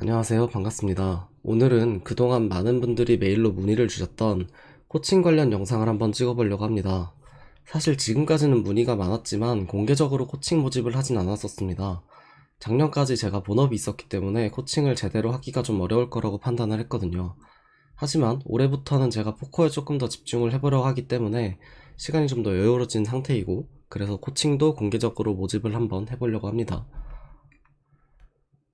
안녕하세요. 반갑습니다. 오늘은 그동안 많은 분들이 메일로 문의를 주셨던 코칭 관련 영상을 한번 찍어보려고 합니다. 사실 지금까지는 문의가 많았지만 공개적으로 코칭 모집을 하진 않았었습니다. 작년까지 제가 본업이 있었기 때문에 코칭을 제대로 하기가 좀 어려울 거라고 판단을 했거든요. 하지만 올해부터는 제가 포커에 조금 더 집중을 해보려고 하기 때문에 시간이 좀 더 여유로워진 상태이고, 그래서 코칭도 공개적으로 모집을 한번 해보려고 합니다.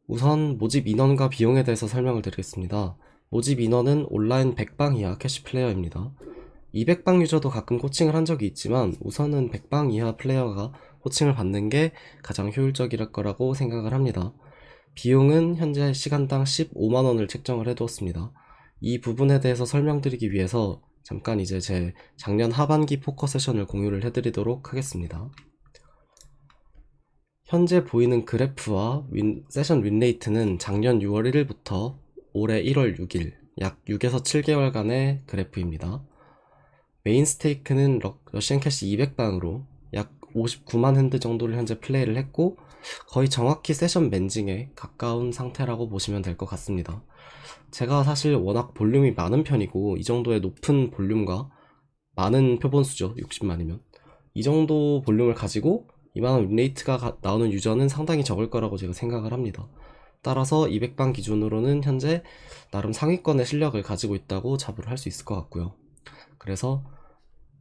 우선 모집 인원과 비용에 대해서 설명을 드리겠습니다. 모집 인원은 온라인 100방 이하 캐시 플레이어입니다. 200방 유저도 가끔 코칭을 한 적이 있지만 우선은 100방 이하 플레이어가 코칭을 받는 게 가장 효율적일 거라고 생각을 합니다. 비용은 현재 시간당 15만원을 책정을 해두었습니다. 이 부분에 대해서 설명드리기 위해서 잠깐 이제 제 작년 하반기 포커 세션을 공유를 해드리도록 하겠습니다. 현재 보이는 그래프와 세션 윈레이트는 작년 6월 1일부터 올해 1월 6일 약 6에서 7개월간의 그래프입니다. 메인 스테이크는 러시안 캐시 200방으로 약 59만 핸드 정도를 현재 플레이를 했고, 거의 정확히 세션 맨징에 가까운 상태라고 보시면 될 것 같습니다. 제가 사실 워낙 볼륨이 많은 편이고, 이 정도의 높은 볼륨과 많은 표본수죠, 60만이면 이 정도 볼륨을 가지고 이만한 윈레이트가 나오는 유저는 상당히 적을 거라고 제가 생각을 합니다. 따라서 200방 기준으로는 현재 나름 상위권의 실력을 가지고 있다고 자부를 할 수 있을 것 같고요. 그래서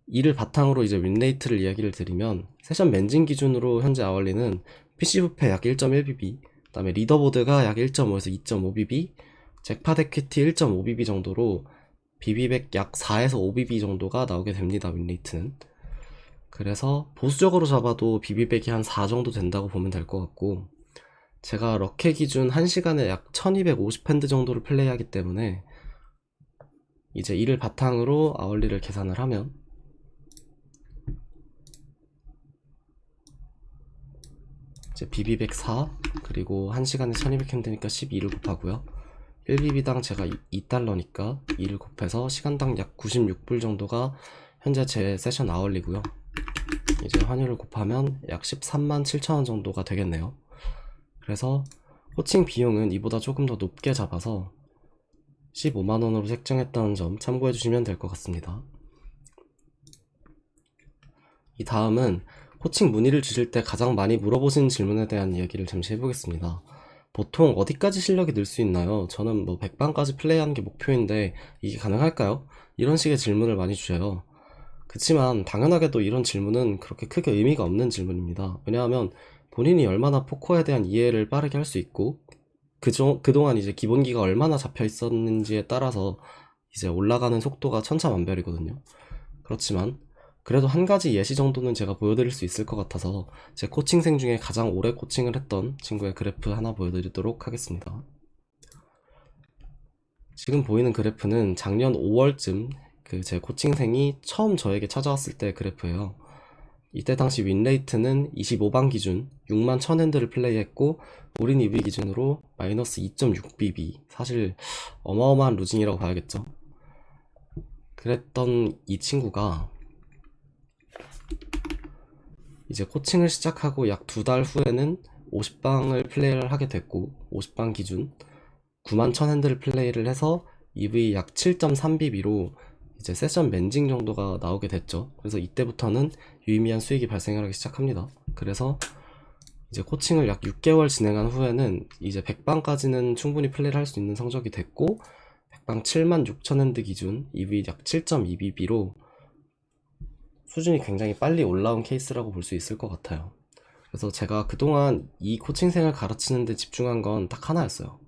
이를 바탕으로 이제 윈레이트를 이야기를 드리면, 세션 맨징 기준으로 현재 아월리는 PC 부패 약 1.1BB, 그 다음에 리더보드가 약 1.5에서 2.5BB, 잭팟 에퀴티 1.5BB 정도로 BB100 약 4에서 5BB 정도가 나오게 됩니다, 윈레이트는. 그래서 보수적으로 잡아도 BB100이 한 4 정도 된다고 보면 될 것 같고, 제가 럭케 기준 1시간에 약 1250핸드 정도를 플레이하기 때문에 이제 이를 바탕으로 아월리를 계산을 하면 이제 BB100 4 그리고 1시간에 1200핸드니까 12를 곱하고요, 1BB당 제가 2달러니까 2를 곱해서 시간당 약 96불 정도가 현재 제 세션 아월리고요. 이제 환율을 곱하면 약 13만 7천원 정도가 되겠네요. 그래서 코칭 비용은 이보다 조금 더 높게 잡아서 15만원으로 책정했다는 점 참고해 주시면 될 것 같습니다. 이 다음은 코칭 문의를 주실 때 가장 많이 물어보시는 질문에 대한 이야기를 잠시 해보겠습니다. 보통 어디까지 실력이 늘 수 있나요? 저는 뭐 100방까지 플레이하는 게 목표인데 이게 가능할까요? 이런 식의 질문을 많이 주셔요. 그치만 당연하게도 이런 질문은 그렇게 크게 의미가 없는 질문입니다. 왜냐하면 본인이 얼마나 포커에 대한 이해를 빠르게 할 수 있고, 그동안 이제 기본기가 얼마나 잡혀 있었는지에 따라서 이제 올라가는 속도가 천차만별이거든요. 그렇지만 그래도 한 가지 예시 정도는 제가 보여드릴 수 있을 것 같아서 제 코칭생 중에 가장 오래 코칭을 했던 친구의 그래프 하나 보여드리도록 하겠습니다. 지금 보이는 그래프는 작년 5월쯤 그 제 코칭생이 처음 저에게 찾아왔을 때 그래프예요. 이때 당시 윈레이트는 25방 기준 6만 1000핸드를 플레이했고, 올인 EV 기준으로 마이너스 2.6BB, 사실 어마어마한 루징이라고 봐야겠죠. 그랬던 이 친구가 이제 코칭을 시작하고 약 2달 후에는 50방을 플레이를 하게 됐고, 50방 기준 9만 1000핸드를 플레이를 해서 EV 약 7.3BB로 이제 세션 맨징 정도가 나오게 됐죠. 그래서 이때부터는 유의미한 수익이 발생을 하기 시작합니다. 그래서 이제 코칭을 약 6개월 진행한 후에는 이제 100방까지는 충분히 플레이를 할 수 있는 성적이 됐고, 100방 7만 6천 핸드 기준 EV 약 7.2BB로 수준이 굉장히 빨리 올라온 케이스라고 볼 수 있을 것 같아요. 그래서 제가 그동안 이 코칭생을 가르치는 데 집중한 건 딱 하나였어요.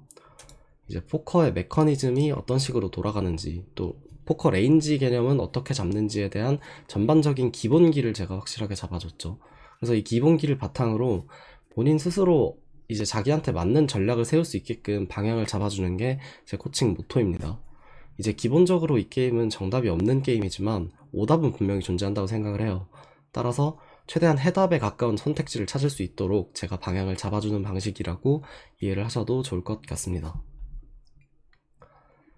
이제 포커의 메커니즘이 어떤 식으로 돌아가는지, 또 포커 레인지 개념은 어떻게 잡는지에 대한 전반적인 기본기를 제가 확실하게 잡아줬죠. 그래서 이 기본기를 바탕으로 본인 스스로 이제 자기한테 맞는 전략을 세울 수 있게끔 방향을 잡아주는 게 제 코칭 모토입니다. 이제 기본적으로 이 게임은 정답이 없는 게임이지만 오답은 분명히 존재한다고 생각을 해요. 따라서 최대한 해답에 가까운 선택지를 찾을 수 있도록 제가 방향을 잡아주는 방식이라고 이해를 하셔도 좋을 것 같습니다.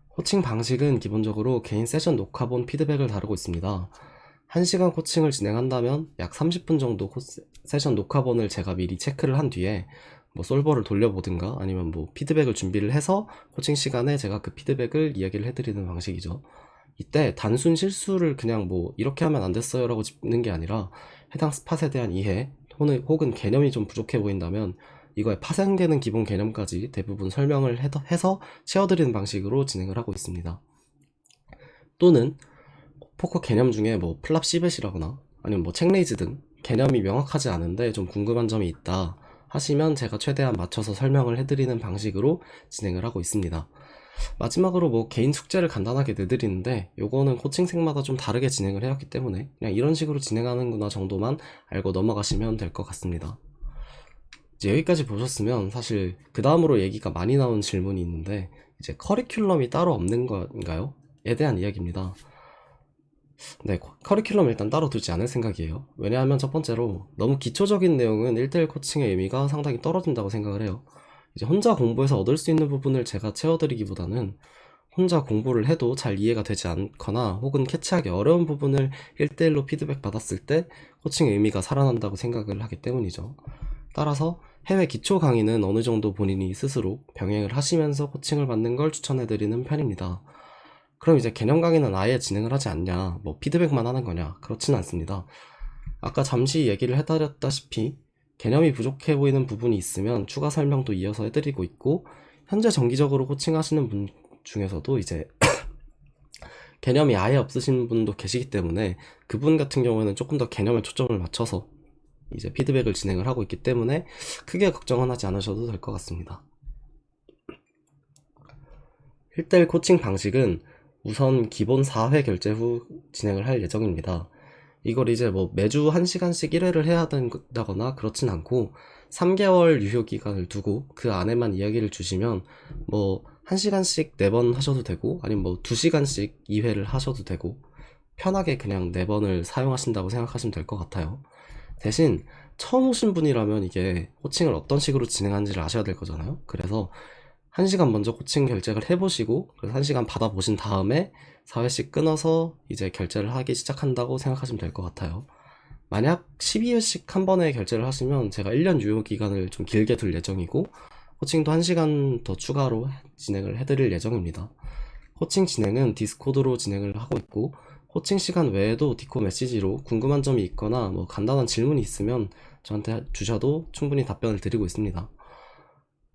코칭 방식은 기본적으로 개인 세션 녹화본 피드백을 다루고 있습니다. 1시간 코칭을 진행한다면 약 30분 정도 세션 녹화본을 제가 미리 체크를 한 뒤에 뭐 솔버를 돌려보든가 아니면 뭐 피드백을 준비를 해서 코칭 시간에 제가 그 피드백을 이야기를 해드리는 방식이죠. 이때 단순 실수를 그냥 뭐 이렇게 하면 안 됐어요 라고 짚는 게 아니라 해당 스팟에 대한 이해 혹은 개념이 좀 부족해 보인다면 이거에 파생되는 기본 개념까지 대부분 설명을 해서 채워드리는 방식으로 진행을 하고 있습니다. 또는 포커 개념 중에 뭐 플랍 시벳이라거나 아니면 뭐 책레이즈 등 개념이 명확하지 않은데 좀 궁금한 점이 있다 하시면 제가 최대한 맞춰서 설명을 해드리는 방식으로 진행을 하고 있습니다. 마지막으로 뭐 개인 숙제를 간단하게 내드리는데 요거는 코칭생마다 좀 다르게 진행을 해왔기 때문에 그냥 이런 식으로 진행하는구나 정도만 알고 넘어가시면 될 것 같습니다. 이제 여기까지 보셨으면 사실 그 다음으로 얘기가 많이 나온 질문이 있는데 이제 커리큘럼이 따로 없는 건가요? 에 대한 이야기입니다. 네, 커리큘럼 일단 따로 두지 않을 생각이에요. 왜냐하면 첫 번째로 너무 기초적인 내용은 1대1 코칭의 의미가 상당히 떨어진다고 생각을 해요. 이제 혼자 공부해서 얻을 수 있는 부분을 제가 채워드리기보다는 혼자 공부를 해도 잘 이해가 되지 않거나 혹은 캐치하기 어려운 부분을 1대1로 피드백 받았을 때 코칭의 의미가 살아난다고 생각을 하기 때문이죠. 따라서 해외 기초 강의는 어느 정도 본인이 스스로 병행을 하시면서 코칭을 받는 걸 추천해드리는 편입니다. 그럼 이제 개념 강의는 아예 진행을 하지 않냐, 뭐 피드백만 하는 거냐? 그렇진 않습니다. 아까 잠시 얘기를 해드렸다시피 개념이 부족해 보이는 부분이 있으면 추가 설명도 이어서 해드리고 있고, 현재 정기적으로 코칭하시는 분 중에서도 이제 개념이 아예 없으신 분도 계시기 때문에 그분 같은 경우에는 조금 더 개념에 초점을 맞춰서 이제 피드백을 진행을 하고 있기 때문에 크게 걱정은 하지 않으셔도 될 것 같습니다. 1대1 코칭 방식은 우선 기본 4회 결제 후 진행을 할 예정입니다. 이걸 이제 뭐 매주 1시간씩 1회를 해야 된다거나 그렇진 않고 3개월 유효 기간을 두고 그 안에만 이야기를 주시면 뭐 1시간씩 4번 하셔도 되고 아니면 뭐 2시간씩 2회를 하셔도 되고 편하게 그냥 4번을 사용하신다고 생각하시면 될 것 같아요. 대신 처음 오신 분이라면 이게 코칭을 어떤 식으로 진행하는지를 아셔야 될 거잖아요. 그래서 1시간 먼저 코칭 결제를 해보시고 그래서 1시간 받아보신 다음에 4회씩 끊어서 이제 결제를 하기 시작한다고 생각하시면 될 것 같아요. 만약 12회씩 한 번에 결제를 하시면 제가 1년 유효 기간을 좀 길게 둘 예정이고 코칭도 1시간 더 추가로 진행을 해드릴 예정입니다. 코칭 진행은 디스코드로 진행을 하고 있고 코칭 시간 외에도 디코 메시지로 궁금한 점이 있거나 뭐 간단한 질문이 있으면 저한테 주셔도 충분히 답변을 드리고 있습니다.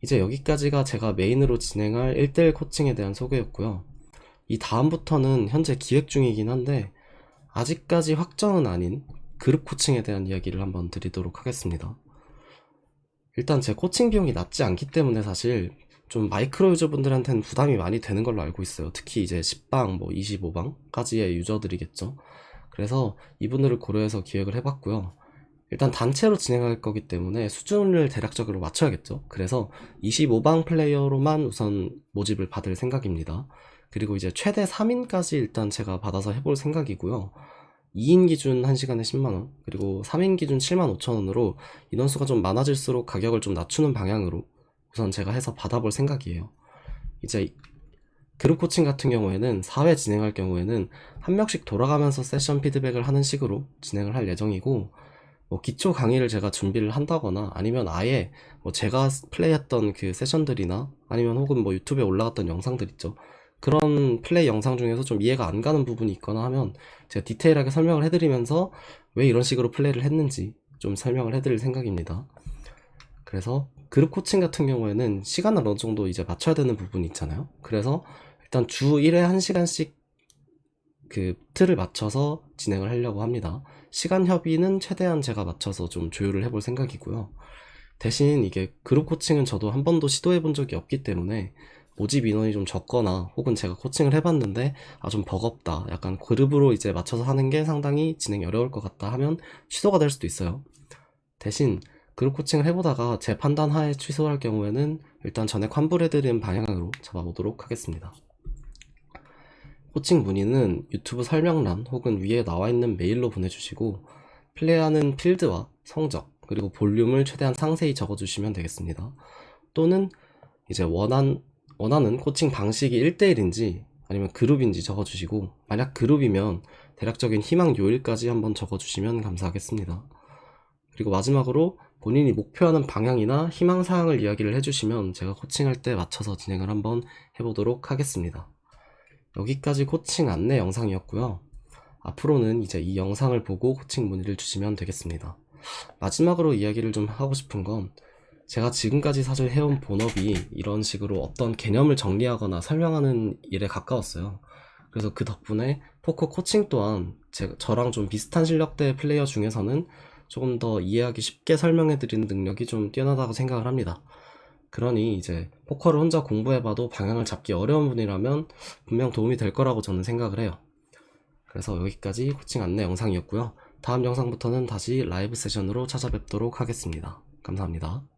이제 여기까지가 제가 메인으로 진행할 1대1 코칭에 대한 소개였고요. 이 다음부터는 현재 기획 중이긴 한데 아직까지 확정은 아닌 그룹 코칭에 대한 이야기를 한번 드리도록 하겠습니다. 일단 제 코칭 비용이 낮지 않기 때문에 사실 좀 마이크로 유저분들한테는 부담이 많이 되는 걸로 알고 있어요. 특히 이제 10방, 뭐 25방까지의 유저들이겠죠. 그래서 이분들을 고려해서 기획을 해봤고요. 일단 단체로 진행할 거기 때문에 수준을 대략적으로 맞춰야겠죠. 그래서 25방 플레이어로만 우선 모집을 받을 생각입니다. 그리고 이제 최대 3인까지 일단 제가 받아서 해볼 생각이고요. 2인 기준 1시간에 10만원, 그리고 3인 기준 75,000원으로 인원수가 좀 많아질수록 가격을 좀 낮추는 방향으로 우선 제가 해서 받아볼 생각이에요. 이제 그룹 코칭 같은 경우에는 4회 진행할 경우에는 한 명씩 돌아가면서 세션 피드백을 하는 식으로 진행을 할 예정이고, 뭐 기초 강의를 제가 준비를 한다거나 아니면 아예 뭐 제가 플레이했던 그 세션들이나 아니면 혹은 뭐 유튜브에 올라갔던 영상들 있죠. 그런 플레이 영상 중에서 좀 이해가 안 가는 부분이 있거나 하면 제가 디테일하게 설명을 해드리면서 왜 이런 식으로 플레이를 했는지 좀 설명을 해드릴 생각입니다. 그래서 그룹 코칭 같은 경우에는 시간을 어느 정도 이제 맞춰야 되는 부분이 있잖아요. 그래서 일단 주 1회 1시간씩 그 틀을 맞춰서 진행을 하려고 합니다. 시간 협의는 최대한 제가 맞춰서 좀 조율을 해볼 생각이고요. 대신 이게 그룹 코칭은 저도 한 번도 시도해 본 적이 없기 때문에 모집 인원이 좀 적거나 혹은 제가 코칭을 해봤는데 좀 버겁다, 약간 그룹으로 이제 맞춰서 하는 게 상당히 진행이 어려울 것 같다 하면 취소가 될 수도 있어요. 대신 그룹 코칭을 해보다가 제 판단 하에 취소할 경우에는 일단 전액 환불해드리는 방향으로 잡아보도록 하겠습니다. 코칭 문의는 유튜브 설명란 혹은 위에 나와있는 메일로 보내주시고 플레이하는 필드와 성적 그리고 볼륨을 최대한 상세히 적어주시면 되겠습니다. 또는 이제 원하는 코칭 방식이 1대1인지 아니면 그룹인지 적어주시고, 만약 그룹이면 대략적인 희망 요일까지 한번 적어주시면 감사하겠습니다. 그리고 마지막으로 본인이 목표하는 방향이나 희망사항을 이야기를 해주시면 제가 코칭할 때 맞춰서 진행을 한번 해보도록 하겠습니다. 여기까지 코칭 안내 영상이었고요. 앞으로는 이제 이 영상을 보고 코칭 문의를 주시면 되겠습니다. 마지막으로 이야기를 좀 하고 싶은 건 제가 지금까지 사실 해온 본업이 이런 식으로 어떤 개념을 정리하거나 설명하는 일에 가까웠어요. 그래서 그 덕분에 포커 코칭 또한 저랑 좀 비슷한 실력대의 플레이어 중에서는 조금 더 이해하기 쉽게 설명해드리는 능력이 좀 뛰어나다고 생각을 합니다. 그러니 이제 포커를 혼자 공부해봐도 방향을 잡기 어려운 분이라면 분명 도움이 될 거라고 저는 생각을 해요. 그래서 여기까지 코칭 안내 영상이었고요. 다음 영상부터는 다시 라이브 세션으로 찾아뵙도록 하겠습니다. 감사합니다.